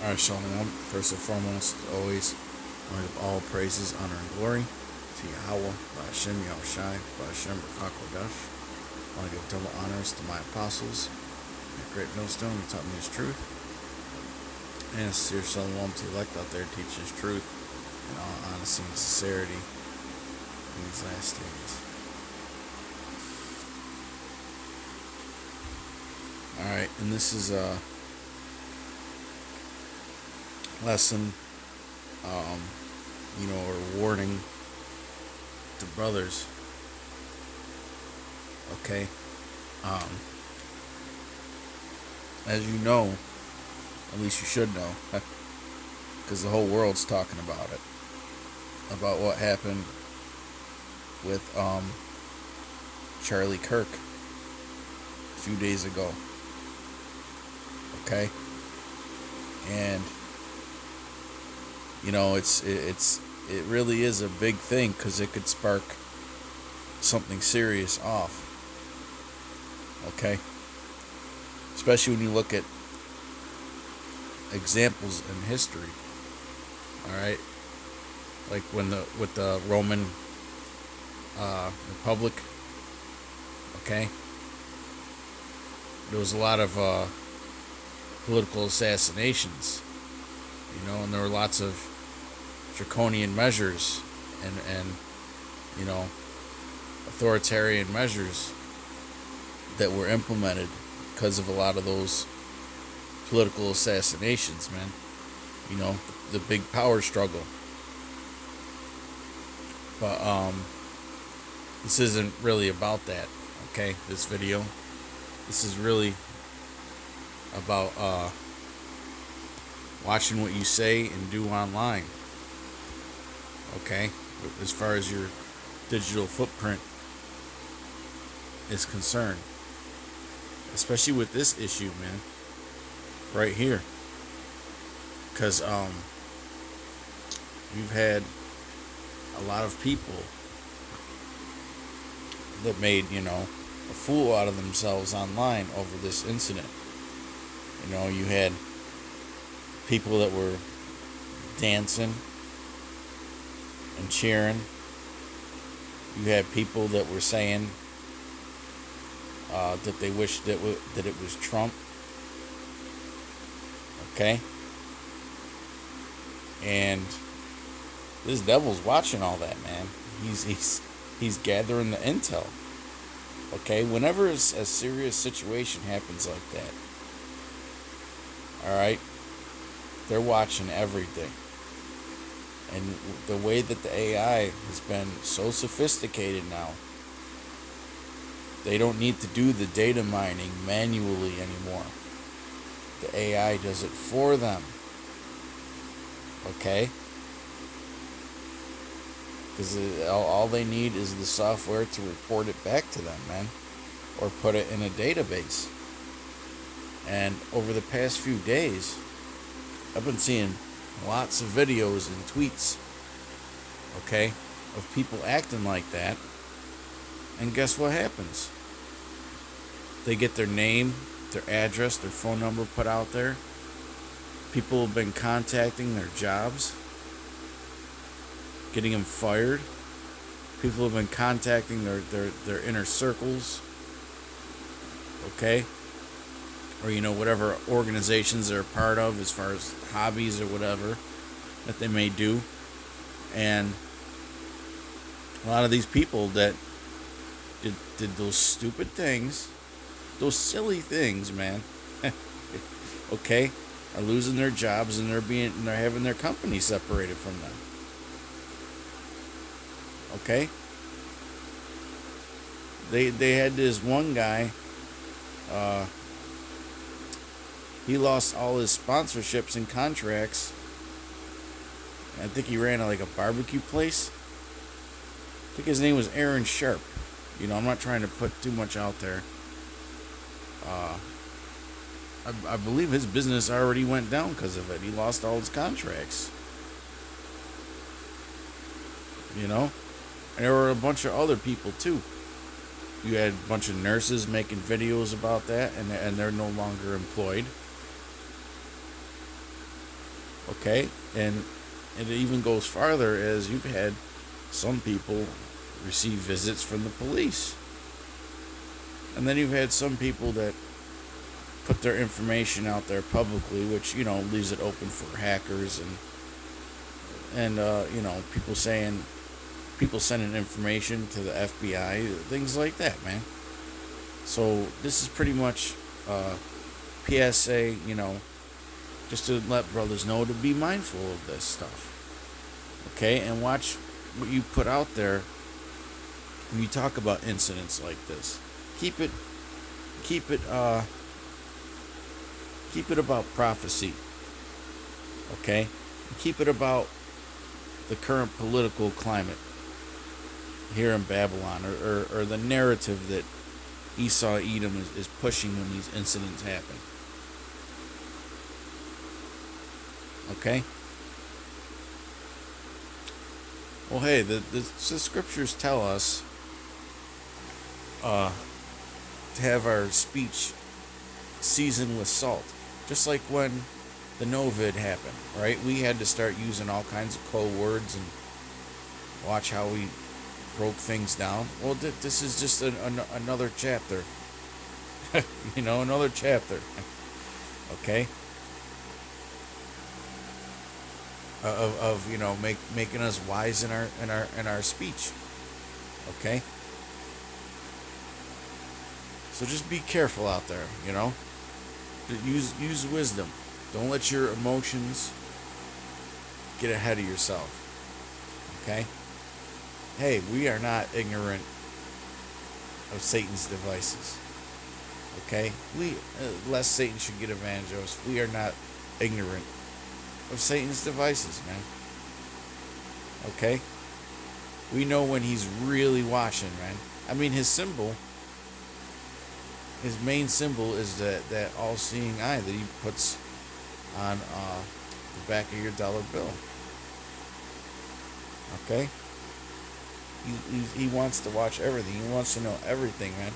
Alright, Shalom. First and foremost, as always, I give all praises, honor, and glory to Yahweh, Ba'ashem, Yahushai, Ba'ashem, B'Chakodash. I want to give double honors to my apostles, that great millstone who taught me his truth, and a sincere Shalom to the elect out there teaching his truth in all honesty and sincerity in these last days. Alright, and this is a lesson, or warning to brothers. Okay, as you know, at least you should know, because the whole world's talking about it, about what happened with Charlie Kirk a few days ago. Okay, and it really is a big thing because it could spark something serious off. Okay, especially when you look at examples in history. All right, like with the Roman Republic. Okay, there was a lot of political assassinations. And there were lots of draconian measures and authoritarian measures that were implemented because of a lot of those political assassinations, man. The big power struggle. But this isn't really about that, okay? This video. This is really about watching what you say and do online. Okay? As far as your digital footprint is concerned. Especially with this issue, man. Right here. Because you've had a lot of people that made, a fool out of themselves online over this incident. You had people that were dancing and cheering. You had people that were saying that they wished that it was Trump. Okay, and this devil's watching all that, man. He's gathering the intel. Okay, whenever a serious situation happens like that, all right, they're watching everything. And the way that the AI has been so sophisticated now, they don't need to do the data mining manually anymore. The AI does it for them. Okay? Because all they need is the software to report it back to them, man. Or put it in a database. And over the past few days, I've been seeing lots of videos and tweets, okay, of people acting like that. And guess what happens? They get their name, their address, their phone number put out there. People have been contacting their jobs, getting them fired. People have been contacting their inner circles, okay? Or, whatever organizations they're a part of as far as hobbies or whatever that they may do. And a lot of these people that did those stupid things, those silly things, man, okay, are losing their jobs and they're having their company separated from them. Okay? They had this one guy, he lost all his sponsorships and contracts. I think he ran like a barbecue place. I think his name was Aaron Sharp. I'm not trying to put too much out there. I believe his business already went down because of it. He lost all his contracts. And there were a bunch of other people too. You had a bunch of nurses making videos about that, and they're no longer employed. Okay, and it even goes farther as you've had some people receive visits from the police, and then you've had some people that put their information out there publicly, which leaves it open for hackers and people sending information to the FBI, things like that, man. So this is pretty much PSA, just to let brothers know to be mindful of this stuff, okay, and watch what you put out there when you talk about incidents like this. Keep it, keep it, uh, keep it about prophecy, okay? Keep it about the current political climate here in Babylon, or the narrative that Esau Edom is pushing when these incidents happen. Okay? Well, hey, the scriptures tell us to have our speech seasoned with salt. Just like when the Novid happened, right? We had to start using all kinds of code words and watch how we broke things down. Well, this is just another chapter. Another chapter. Okay? Of making us wise in our speech. Okay? So just be careful out there, Use wisdom. Don't let your emotions get ahead of yourself. Okay? Hey, we are not ignorant of Satan's devices. Okay? Lest Satan should get advantage of us, we are not ignorant of Satan's devices, man. Okay? We know when he's really watching, man. I mean, his main symbol is that all-seeing eye that he puts on the back of your dollar bill. Okay? He wants to watch everything. He wants to know everything, man.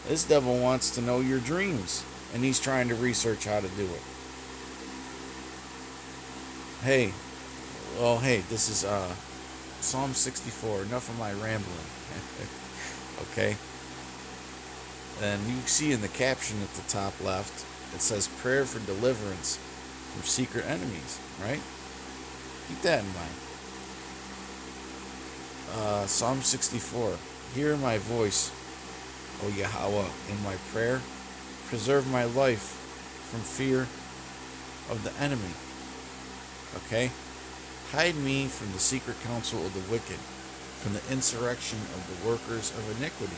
This devil wants to know your dreams, and he's trying to research how to do it. Hey, this is Psalm 64. Enough of my rambling. Okay? And you see in the caption at the top left, it says prayer for deliverance from secret enemies, right? Keep that in mind. Psalm 64. Hear my voice, O Yahweh, in my prayer. Preserve my life from fear of the enemy. Okay? Hide me from the secret counsel of the wicked, from the insurrection of the workers of iniquity.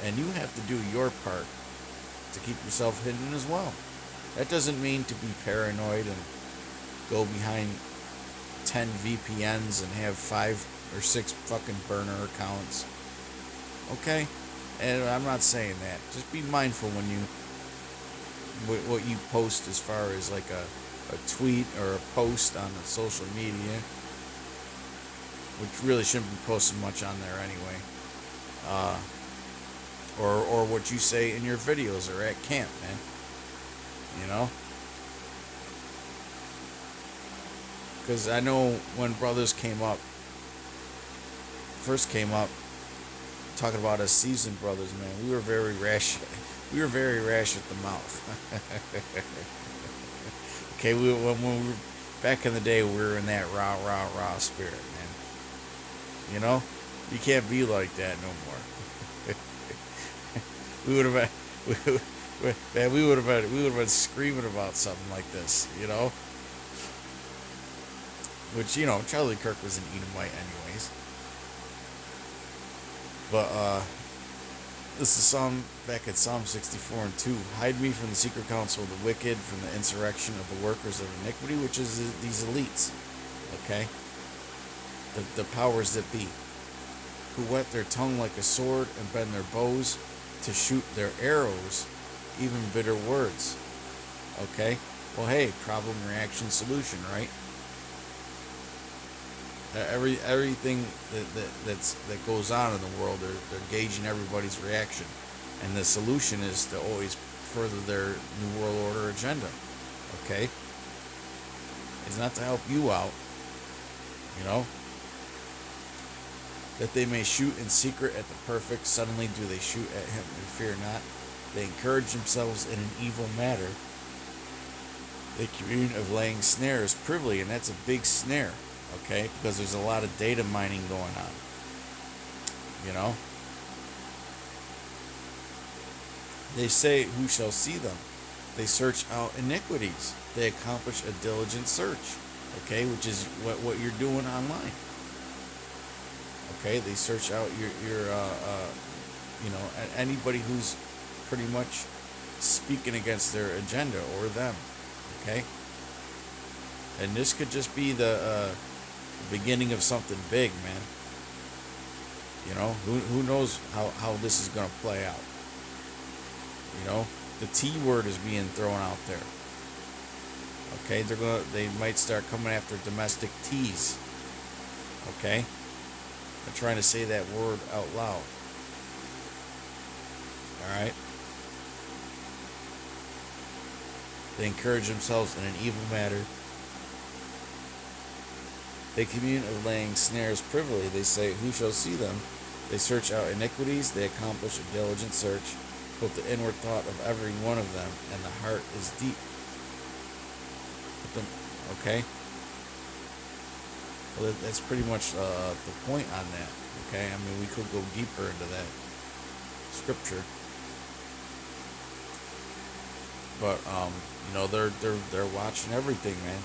And you have to do your part to keep yourself hidden as well. That doesn't mean to be paranoid and go behind 10 VPNs and have 5 or 6 fucking burner accounts. Okay? And I'm not saying that. Just be mindful when what you post as far as like a tweet or a post on the social media, which really shouldn't be posted much on there anyway. Or what you say in your videos or at camp, man. Because I know when brothers first came up, talking about us seasoned brothers, man, we were very rash. We were very rash at the mouth. Okay, when we were back in the day, we were in that raw spirit, man. You can't be like that no more. we would have been screaming about something like this, Which, Charlie Kirk was an Edomite anyways. But this is back at Psalm 64 and 2. Hide me from the secret counsel of the wicked, from the insurrection of the workers of iniquity, which is these elites. Okay? The powers that be, who whet their tongue like a sword and bend their bows to shoot their arrows, even bitter words. Okay? Well, hey, problem, reaction, solution, right? Everything that goes on in the world, they're gauging everybody's reaction, and the solution is to always further their New World Order agenda. Okay? It's not to help you out, you know. That they may shoot in secret at the perfect, suddenly do they shoot at him and fear not. They encourage themselves in an evil matter. They commune of laying snares privily, and that's a big snare, okay? Because there's a lot of data mining going on, you know? They say, who shall see them? They search out iniquities. They accomplish a diligent search, okay? Which is what you're doing online. Okay, they search out your anybody who's pretty much speaking against their agenda or them. Okay, and this could just be the beginning of something big, man. You know, who knows how this is gonna play out. You know, the T word is being thrown out there. Okay, they might start coming after domestic teas. Okay. I'm trying to say that word out loud. Alright? They encourage themselves in an evil matter. They commune of laying snares privily. They say, who shall see them? They search out iniquities. They accomplish a diligent search. Put the inward thought of every one of them, and the heart is deep. Okay? Well, that's pretty much the point on that. Okay, I mean, we could go deeper into that scripture, but you know, they're watching everything, man.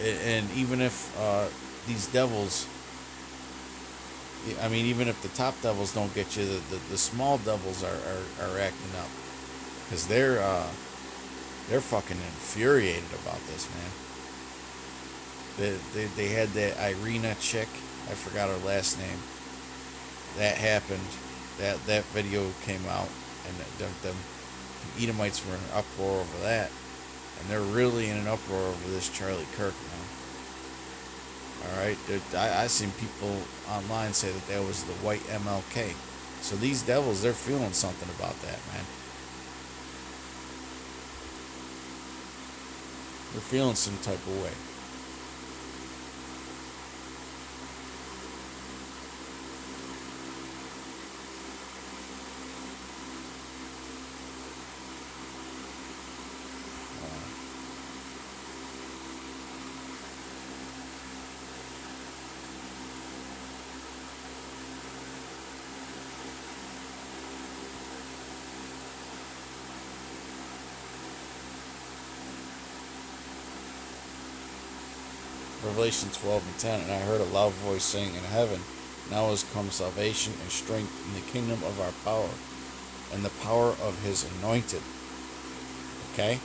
And even if these devils, I mean, even if the top devils don't get you, the small devils are acting up, because they're fucking infuriated about this, man. They had that Irina chick, I forgot her last name. That happened. That video came out, and the Edomites were in an uproar over that, and they're really in an uproar over this Charlie Kirk, man. All right, I seen people online say that was the white MLK. So these devils, they're feeling something about that, man. They're feeling some type of way. Revelation 12 and 10, and I heard a loud voice saying in heaven, now has come salvation and strength in the kingdom of our power, and the power of his anointed. Okay?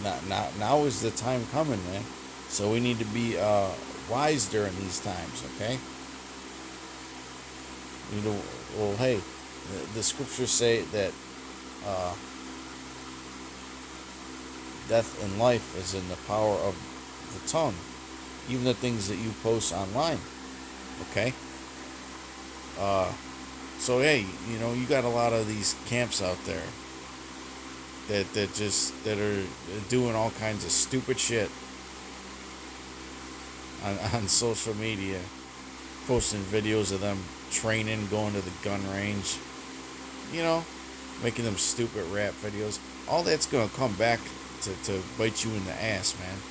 Now is the time coming, man. So we need to be wise during these times, okay? You know, well, hey, the scriptures say that death and life is in the power of the tongue, even the things that you post online. Okay. So hey, you know, you got a lot of these camps out there that are doing all kinds of stupid shit on social media, posting videos of them training, going to the gun range, you know, making them stupid rap videos. All that's gonna come back to bite you in the ass, man.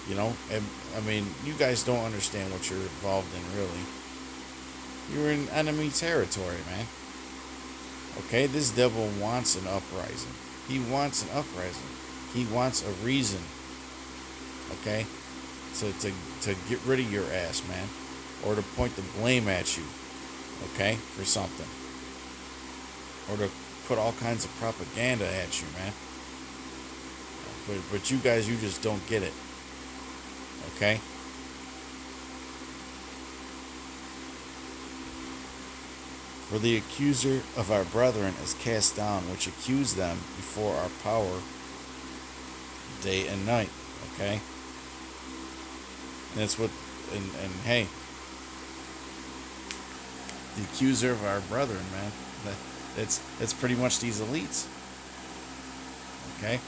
You know, and I mean, you guys don't understand what you're involved in, really. You're in enemy territory, man. Okay, this devil wants an uprising. He wants an uprising. He wants a reason. Okay, to get rid of your ass, man, or to point the blame at you. Okay, for something, or to put all kinds of propaganda at you, man. But you guys, you just don't get it. Okay? For the accuser of our brethren is cast down, which accused them before our power day and night. Okay? And that's what, and hey, the accuser of our brethren, man. It's pretty much these elites. Okay.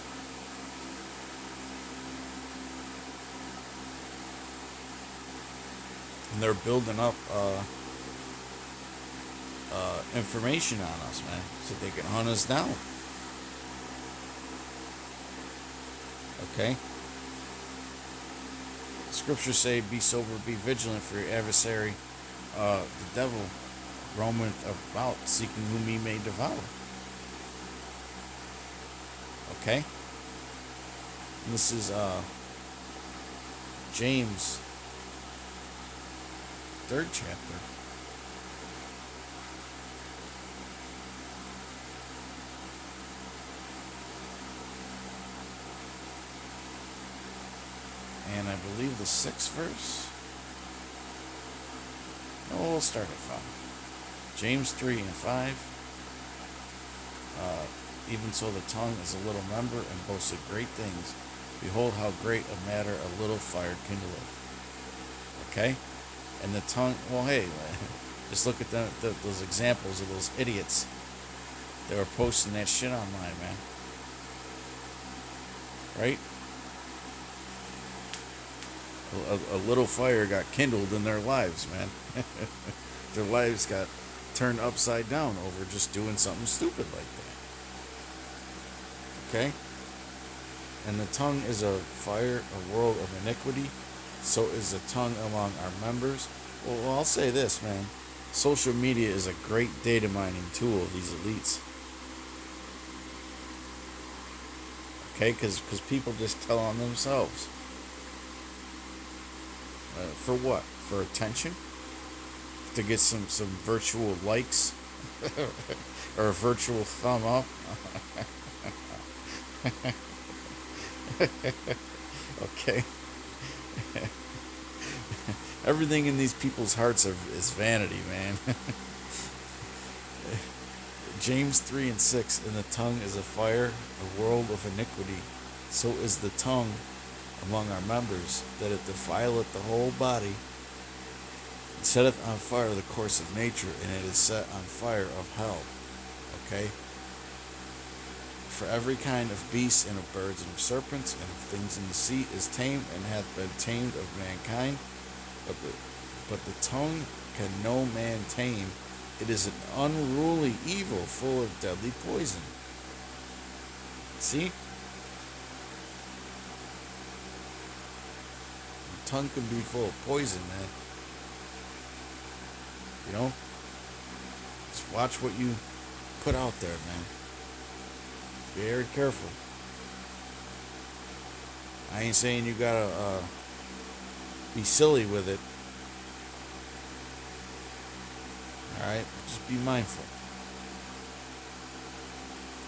And they're building up information on us, man, so they can hunt us down. Okay. Scriptures say, "Be sober, be vigilant, for your adversary, the devil, roameth about, seeking whom he may devour." Okay. And this is James, third chapter. And I believe the sixth verse. No, we'll start at 5. James 3 and 5. Even so, the tongue is a little member and boasts of great things. Behold, how great a matter a little fire kindleth. Okay? And the tongue, well, hey, just look at those examples of those idiots that were posting that shit online, man. Right? A little fire got kindled in their lives, man. Their lives got turned upside down over just doing something stupid like that. Okay? And the tongue is a fire, a world of iniquity. So is the tongue among our members. Well, I'll say this, man. Social media is a great data mining tool, these elites. Okay? Because people just tell on themselves. For what? For attention? To get some virtual likes? Or a virtual thumb up? Okay. Everything in these people's hearts is vanity, man. James 3 and 6. And the tongue is a fire, a world of iniquity. So is the tongue among our members, that it defileth the whole body, and setteth on fire the course of nature, and it is set on fire of hell. Okay? For every kind of beasts, and of birds, and of serpents, and of things in the sea is tamed, and hath been tamed of mankind, but the tongue can no man tame. It is an unruly evil, full of deadly poison. See? Tongue can be full of poison, man. You know? Just watch what you put out there, man. Very careful. I ain't saying you gotta be silly with it. Alright? Just be mindful.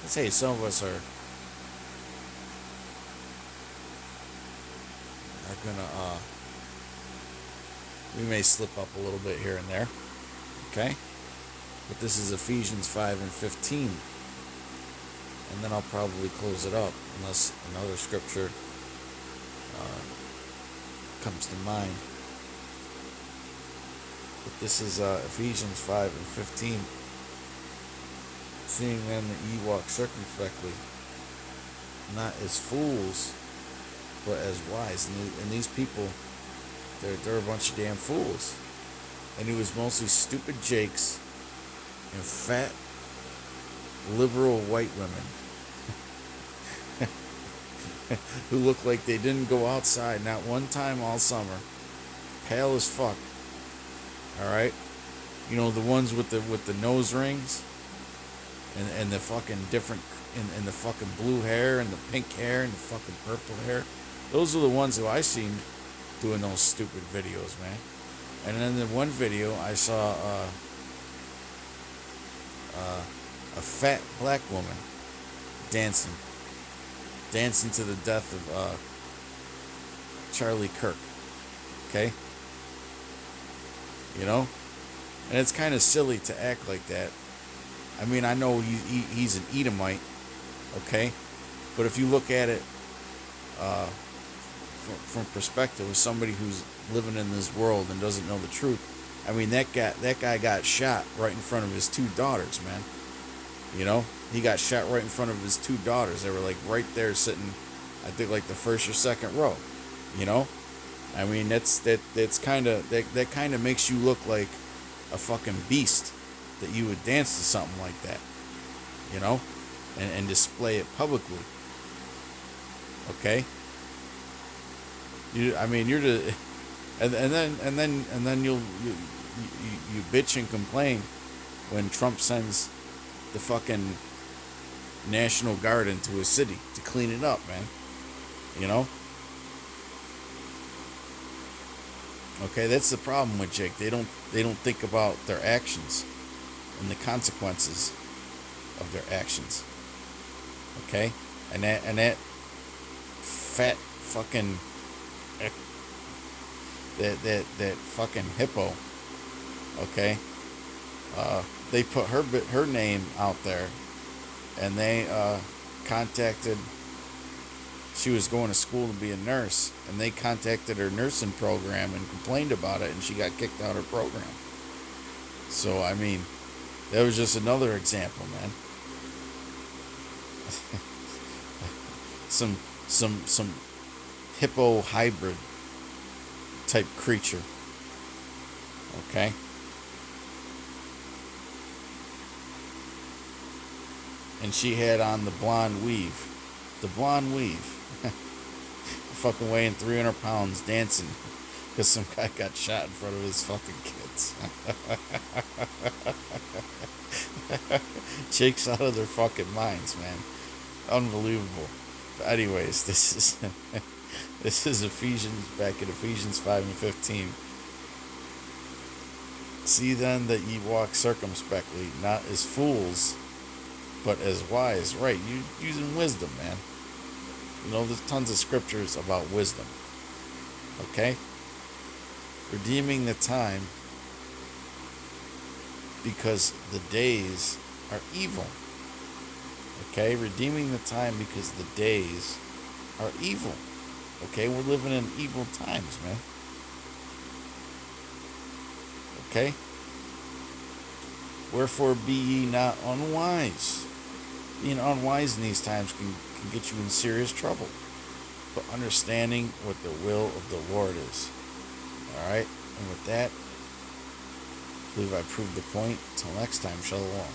Let's say some of us are gonna we may slip up a little bit here and there. Okay? But this is Ephesians 5 and 15. And then I'll probably close it up unless another scripture comes to mind. But this is Ephesians 5 and 15. Seeing then that ye walk circumspectly, not as fools, but as wise. And these people, they're a bunch of damn fools. And it was mostly stupid jakes and fat, liberal white women who look like they didn't go outside not one time all summer, pale as fuck. All right, you know, the ones with the nose rings and the fucking different and the fucking blue hair and the pink hair and the fucking purple hair. Those are the ones who I seen doing those stupid videos, man. And then in one video I saw a fat black woman dancing to the death of Charlie Kirk. Okay? You know? And it's kind of silly to act like that. I mean, I know he's an Edomite, okay? But if you look at it from perspective of somebody who's living in this world and doesn't know the truth, I mean, that guy got shot right in front of his two daughters, man. You know, he got shot right in front of his two daughters. They were like right there sitting, I think like the first or second row. You know, I mean that's kind of that kind of makes you look like a fucking beast that you would dance to something like that. You know, and display it publicly. Okay. I mean, you're the, and then you bitch and complain when Trump sends the fucking National Guard into a city to clean it up, man. You know? Okay, that's the problem with Jake. They don't think about their actions and the consequences of their actions. Okay? And that fat fucking that fucking hippo, okay? They put her name out there, and they contacted. She was going to school to be a nurse, and they contacted her nursing program and complained about it, and she got kicked out of her program. So I mean, that was just another example, man. some hippo hybrid type creature. Okay? And she had on the blonde weave. The blonde weave. Fucking weighing 300 pounds dancing because some guy got shot in front of his fucking kids. Jake's out of their fucking minds, man. Unbelievable. But anyways, this is this is Ephesians, back in Ephesians 5 and 15. See then that ye walk circumspectly, not as fools, but as wise. Right, you using wisdom, man. You know, there's tons of scriptures about wisdom. Okay? Redeeming the time because the days are evil. Okay? Redeeming the time because the days are evil. Okay? We're living in evil times, man. Okay? Wherefore be ye not unwise. Being unwise in these times can get you in serious trouble. But understanding what the will of the Lord is. Alright? And with that, I believe I proved the point. Till next time, shalom.